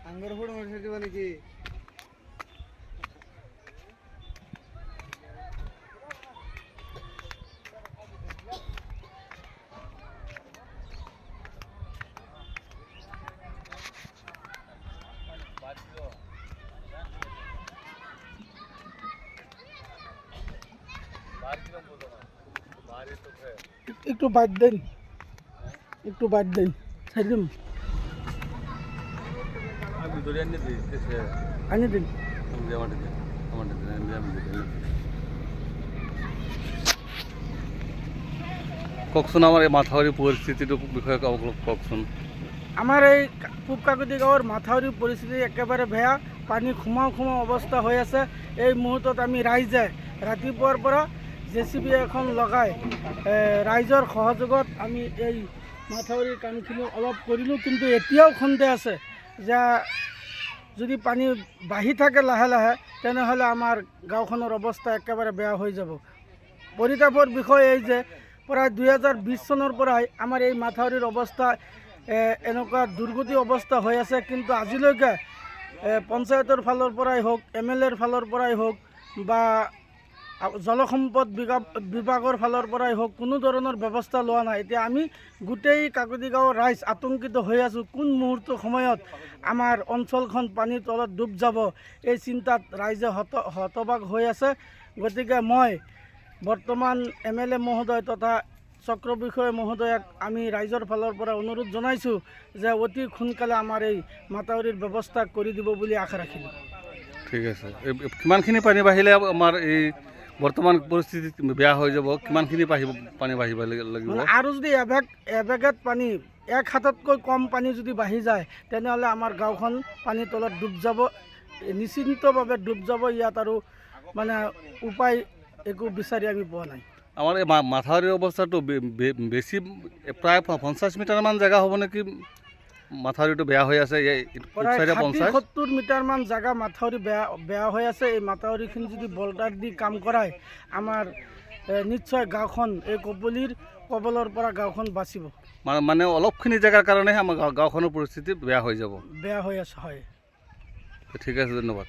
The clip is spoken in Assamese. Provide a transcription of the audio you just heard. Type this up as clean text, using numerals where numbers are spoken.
अंगर फोड़ मरसाठी बने की একটু বাদ দেন, একটু বাদ দেন সাইডম আনি দিন। কওকচোন আমাৰ এই মাথাউৰি পৰিস্থিতিটোৰ বিষয়ে কওকচোন। আমাৰ এই পূব কাকতি গাঁৱৰ মাথাউৰি পৰিস্থিতি একেবাৰে বেয়া, পানী সোমাও সোমাও অৱস্থা হৈ আছে। এই মুহূৰ্তত আমি ৰাইজে ৰাতিপুৱাৰ পৰা JCB এখন লগাই ৰাইজৰ সহযোগত আমি এই মাথাউৰিৰ কামখিনি অলপ কৰিলোঁ, কিন্তু এতিয়াও সন্দেহ আছে যে যদি পানী বাঢ়ি থাকে লাহে লাহে তেনেহ'লে আমাৰ গাঁওখনৰ অৱস্থা একেবাৰে বেয়া হৈ যাব। পৰিতাপৰ বিষয় এই যে প্ৰায় 2020 চনৰ পৰাই আমাৰ এই মাথাউৰিৰ অৱস্থা এনেকুৱা দুৰ্গতি অৱস্থা হৈ আছে, কিন্তু আজিলৈকে পঞ্চায়তৰ ফালৰ পৰাই হওক, MLAৰ ফালৰ পৰাই হওক বা জলসম্পদ বিভাগৰ ফালৰ পৰাই হওক কোনো ধৰণৰ ব্যৱস্থা লোৱা নাই। এতিয়া আমি গোটেই কাকতি গাঁৱৰ ৰাইজ আতংকিত হৈ আছোঁ, কোন মুহূৰ্তৰ সময়ত আমাৰ অঞ্চলখন পানীৰ তলত ডুব যাব এই চিন্তাত ৰাইজে হতবাক হৈ আছে। গতিকে মই বৰ্তমান MLA মহোদয় তথা চক্ৰ বিষয়া মহোদয়ক আমি ৰাইজৰ ফালৰ পৰা অনুৰোধ জনাইছোঁ যে অতি সোনকালে আমাৰ এই মাথাউৰিৰ ব্যৱস্থা কৰি দিব বুলি আশা ৰাখিলোঁ। ঠিক আছে, কিমানখিনি পানী বাঢ়িলে আমাৰ এই বৰ্তমান পৰিস্থিতি বেয়া হৈ যাব? কিমানখিনি পানী বাঢ়িব লাগিব? আৰু যদি এবেগেত পানী, এক হাততকৈ কম পানী যদি বাঢ়ি যায় তেনেহ'লে আমাৰ গাঁওখন পানীৰ তলত ডুব যাব, নিশ্চিন্তভাৱে ডুব যাব। ইয়াত আৰু মানে উপায় একো বিচাৰি আমি পোৱা নাই। আমাৰ এই মাথাউৰিৰ অৱস্থাটো বেছি, প্ৰায় 50 মিটাৰমান জেগা হ'ব নেকি মাথাউৰিটো বেয়া হৈ আছে? প্ৰায় 70 মিটাৰমান জেগা মাথাউৰি বেয়া হৈ আছে। এই মাথাউৰিখিনি যদি বল্ডাৰ দি কাম কৰাই আমাৰ নিশ্চয় গাঁওখন এই কবলৰ পৰা গাঁওখন বাচিব। মানে অলপখিনি জেগাৰ কাৰণেহে আমাৰ গাঁওখনৰ পৰিস্থিতি বেয়া হৈ যাব, বেয়া হৈ আছে। হয়, ঠিক আছে, ধন্যবাদ।